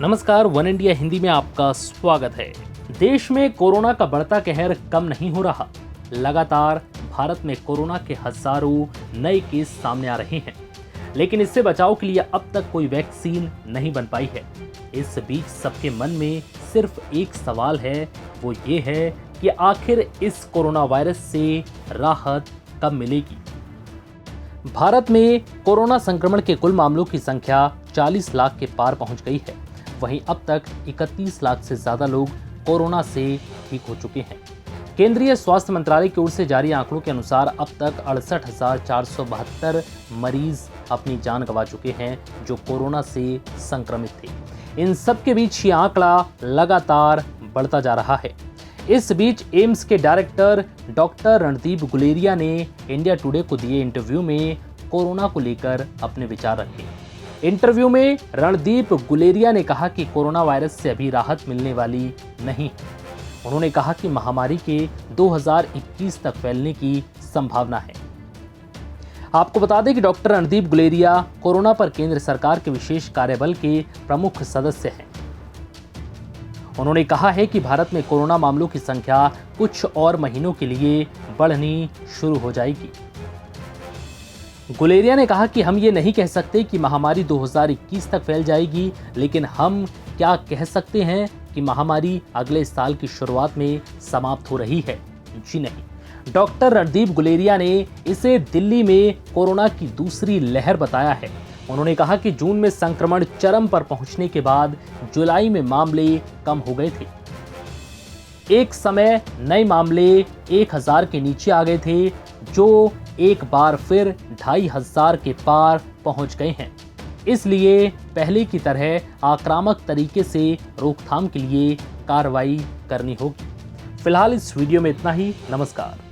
नमस्कार, one India Hindi में आपका स्वागत है। देश में कोरोना का बढ़ता कहर कम नहीं हो रहा। लगातार भारत में कोरोना के हजारों नए केस सामने आ रहे हैं, लेकिन इससे बचाव के लिए अब तक कोई वैक्सीन नहीं बन पाई है। इस बीच सबके मन में सिर्फ एक सवाल है, वो ये है कि आखिर इस कोरोना वायरस से राहत कब मिलेगी। भारत में कोरोना संक्रमण के कुल मामलों की संख्या 40 लाख के पार पहुंच गई है। वहीं अब तक 31 लाख से ज्यादा लोग कोरोना से ठीक हो चुके हैं। केंद्रीय स्वास्थ्य मंत्रालय की ओर से जारी आंकड़ों के अनुसार अब तक 68,472 मरीज अपनी जान गंवा चुके हैं, जो कोरोना से संक्रमित थे। इन सब के बीच ये आंकड़ा लगातार बढ़ता जा रहा है। इस बीच एम्स के डायरेक्टर डॉक्टर रणदीप गुलेरिया ने इंडिया टुडे को दिए इंटरव्यू में कोरोना को लेकर अपने विचार रखे। इंटरव्यू में रणदीप गुलेरिया ने कहा कि कोरोना वायरस से अभी राहत मिलने वाली नहीं है। उन्होंने कहा कि महामारी के 2021 तक फैलने की संभावना है। आपको बता दें कि डॉक्टर रणदीप गुलेरिया कोरोना पर केंद्र सरकार के विशेष कार्यबल के प्रमुख सदस्य हैं। उन्होंने कहा है कि भारत में कोरोना मामलों की संख्या कुछ और महीनों के लिए बढ़नी शुरू हो जाएगी। गुलेरिया ने कहा कि हम ये नहीं कह सकते कि महामारी 2021 तक फैल जाएगी, लेकिन हम क्या कह सकते हैं कि महामारी अगले साल की शुरुआत में समाप्त हो रही है। जी नहीं, डॉक्टर रणदीप गुलेरिया ने इसे दिल्ली में कोरोना की दूसरी लहर बताया है। उन्होंने कहा कि जून में संक्रमण चरम पर पहुंचने के बाद जुलाई में मामले कम हो गए थे। एक समय नए मामले 1000 के नीचे आ गए थे, जो एक बार फिर 2500 के पार पहुंच गए हैं। इसलिए पहले की तरह आक्रामक तरीके से रोकथाम के लिए कार्रवाई करनी होगी। फिलहाल इस वीडियो में इतना ही। नमस्कार।